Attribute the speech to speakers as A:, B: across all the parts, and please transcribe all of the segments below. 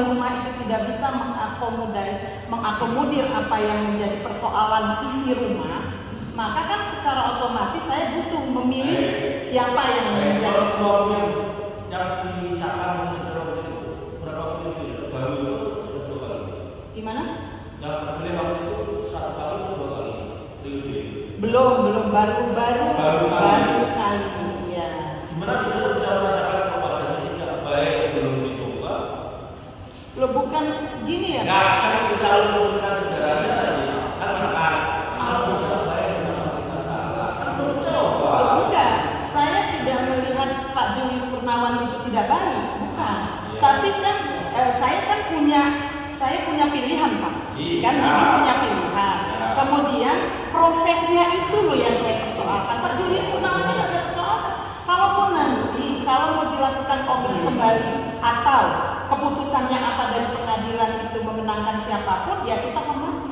A: rumah itu tidak bisa mengakomodir apa yang menjadi persoalan isi rumah, maka kan secara otomatis saya butuh memilih siapa yang menjadi.
B: Yang disahkan saudara itu berapa kali itu? Baru sudah 2 kali. Gimana? Yang terpilih waktu itu 1 kali atau 2 kali?
A: Belum baru sekali. Ya.
B: Gimana saudara bisa merasakan obatnya tidak baik belum dicoba?
A: Lo bukan gini ya?
B: Nggak, saya kita lakukan saudara aja tadi. Kan menekan kalau tidak baik kenapa kita salah? Kan belum coba.
A: Enggak, saya tidak melihat Pak Julius Purnawan itu tidak baik, bukan. Ya. Tapi kan saya punya pilihan, Pak. Iya. Kan ini punya pilihan. Ya. Kemudian prosesnya itu loh yang saya persoalkan. Pak Julius Purnawan tidak saya persoalkan. Kalaupun nanti kalau mau dilakukan kongres kembali atau keputusannya apa dari pengadilan itu memenangkan siapapun, ya kita hormati.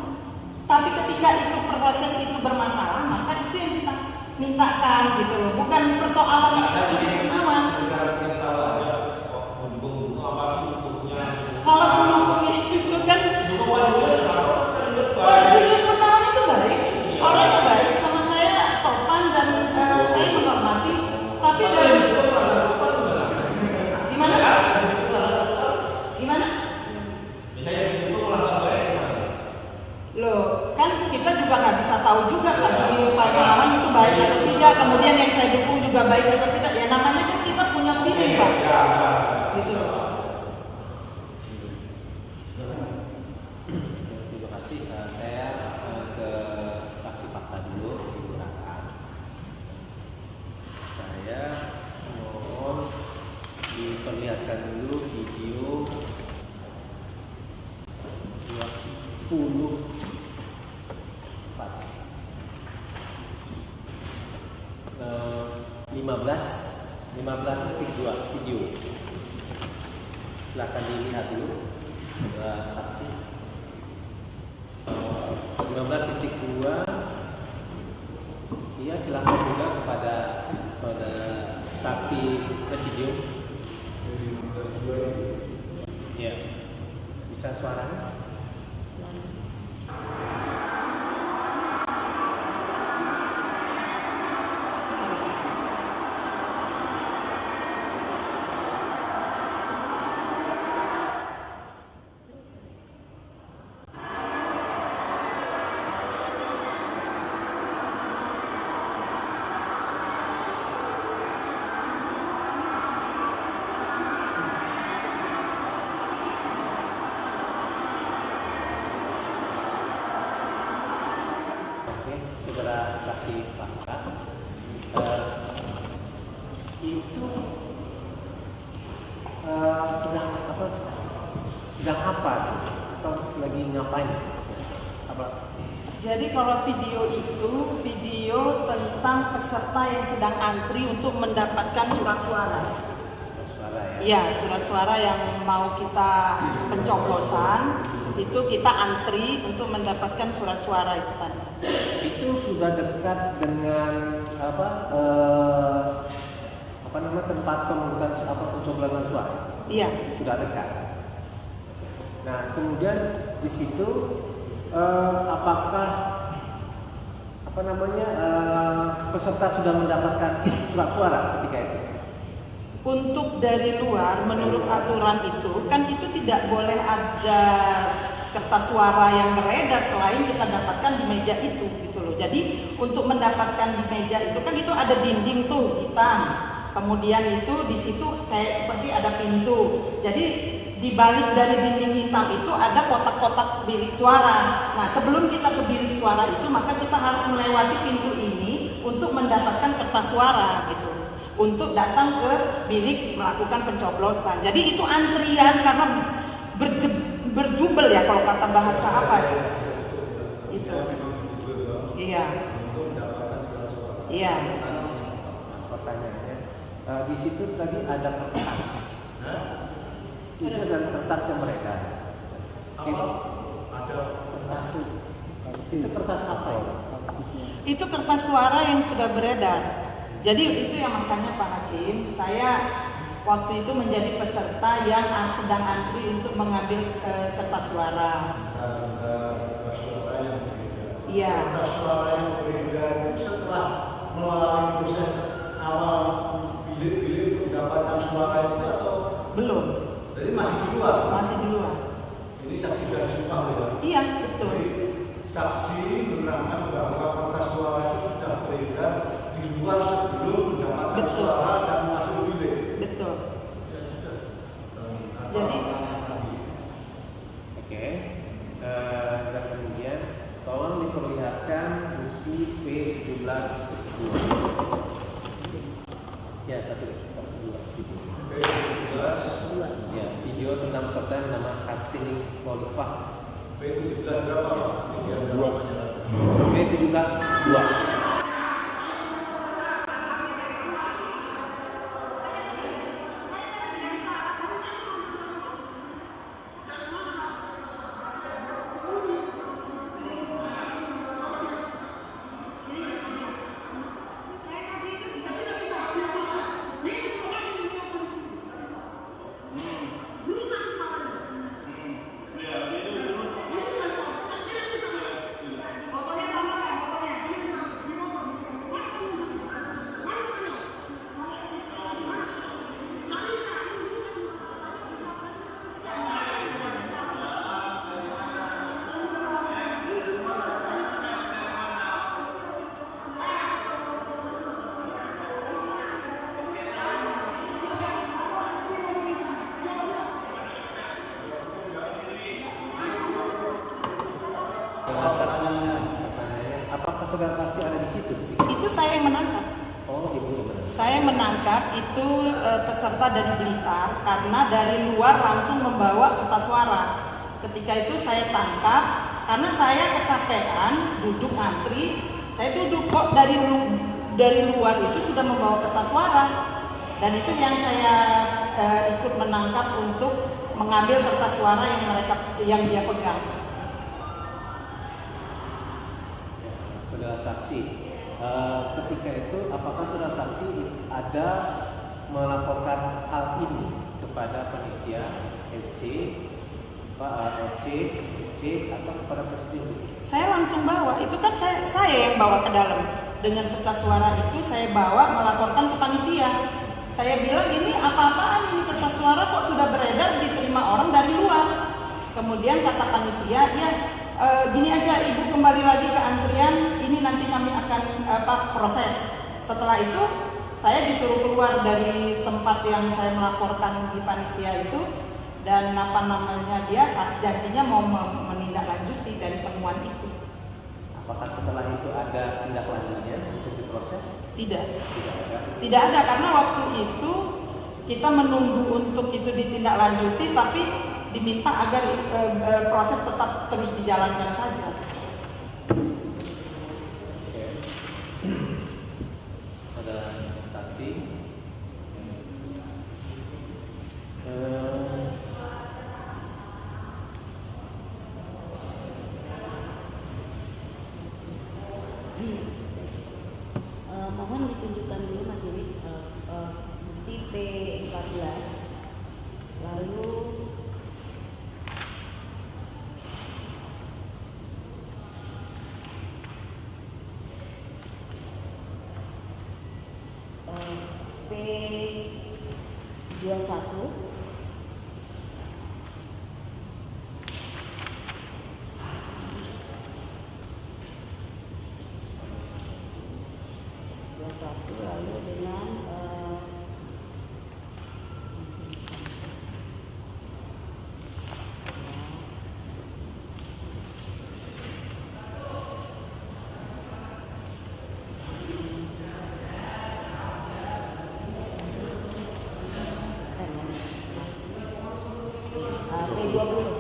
A: Tapi ketika itu proses itu bermasalah, maka itu yang kita mintakan gitu loh, bukan persoalan Purnawan. Kalau pendukungnya itu kan Julius Purnawan itu baik, orangnya baik sama saya, sopan dan saya menghormati. Tapi dari gimana? Loh, kan kita juga nggak bisa tahu juga Pak Julius Purnawan itu baik atau tidak. Kemudian yang saya dukung juga baik atau tidak. Ya namanya kan kita punya feeling, Pak. Gitu.
C: Terima kasih. Saya ke saksi fakta dulu digunakan. Saya mohon diperlihatkan dulu video 20 15.2 video. Silakan dilihat dulu saksi. 15.2. Iya, silakan juga kepada saudara saksi presidium. Ya, bisa suaranya? Saudara saksi fakta, itu sedang apa atau lagi ngapain? Apa?
A: Jadi kalau video itu video tentang peserta yang sedang antri untuk mendapatkan surat suara. Iya, surat suara yang mau kita pencoblosan itu kita antri untuk mendapatkan surat suara itu tadi.
C: Itu sudah dekat dengan tempat pemungutan pencoblosan suara.
A: Iya.
C: Sudah dekat. Nah, kemudian di situ apakah peserta sudah mendapatkan surat suara ketika itu?
A: Untuk dari luar, menurut aturan itu kan itu tidak boleh ada kertas suara yang beredar selain kita dapatkan di meja itu gitu loh. Jadi untuk mendapatkan di meja itu kan itu ada dinding tuh hitam. Kemudian itu di situ kayak seperti ada pintu. Jadi di balik dari dinding hitam itu ada kotak-kotak bilik suara. Nah, sebelum kita ke bilik suara itu maka kita harus melewati pintu ini untuk mendapatkan kertas suara gitu. Untuk datang ke bilik melakukan pencoblosan. Jadi itu antrian karena berjubel ya kalau kata bahasa apa sih? Itu. Iya. Iya.
C: Pertanyaannya, di situ tadi ada kertas. Itu ada kertas yang beredar. Ada kertas. Itu kertas apa ya?
A: Itu kertas suara yang sudah beredar. Jadi itu yang makanya Pak Hakim, saya waktu itu menjadi peserta yang sedang antri untuk mengambil kertas suara.
B: Kertas suara yang berbeda.
A: Iya.
B: Kertas suara yang berbeda itu setelah melalui proses awal bilik-bilik untuk mendapatkan suara itu atau
A: belum?
B: Jadi masih di luar.
A: Masih di luar.
B: Ini saksi dari sumpah ya.
A: Iya, betul.
B: Jadi, saksi menerangkan bahwa kertas suara itu sudah beredar di luar sebelum mendapatkan
A: betul.
B: Suara dan masuk bilik.
A: Betul.
B: Ya sudah.
A: Jadi,
C: oke. Dan kemudian tolong diperlihatkan bukti P17. Ya, satu dua.
B: P17.
C: Ya, video tentang peserta yang nama Hastini Wolfah.
B: P17 berapa Pak?
C: P17 2. Apakah saudara saksi ada di situ?
A: Itu saya yang menangkap.
C: Oh, ibu.
A: Saya menangkap itu peserta dari Blitar karena dari luar langsung membawa kertas suara. Ketika itu saya tangkap karena saya kecapean duduk antri. Saya duduk kok dari luar itu sudah membawa kertas suara. Dan itu yang saya ikut menangkap untuk mengambil kertas suara yang dia pegang.
C: Saudara saksi, ketika itu apakah saudara saksi ada melaporkan hal ini kepada panitia SC, Pak FC, SC atau kepada presiden?
A: Saya langsung bawa, itu kan saya yang bawa ke dalam. Dengan kertas suara itu saya bawa melaporkan ke panitia. Saya bilang ini apa-apaan ini kertas suara kok sudah beredar diterima orang dari luar. Kemudian kata panitia, ya gini aja ibu kembali lagi ke antrian, ini nanti kami akan proses. Setelah itu saya disuruh keluar dari tempat yang saya melaporkan di panitia itu dan dia janjinya mau menindaklanjuti dari temuan itu.
C: Apakah setelah itu ada tindak lanjutnya untuk diproses?
A: Tidak.
C: Tidak ada.
A: Karena waktu itu kita menunggu untuk itu ditindaklanjuti tapi diminta agar proses tetap terus dijalankan saja.
C: Ada saksi.
D: Mohon ditunjukkan dulu majelis bukti P14, lalu P21. Lalu dengan P23.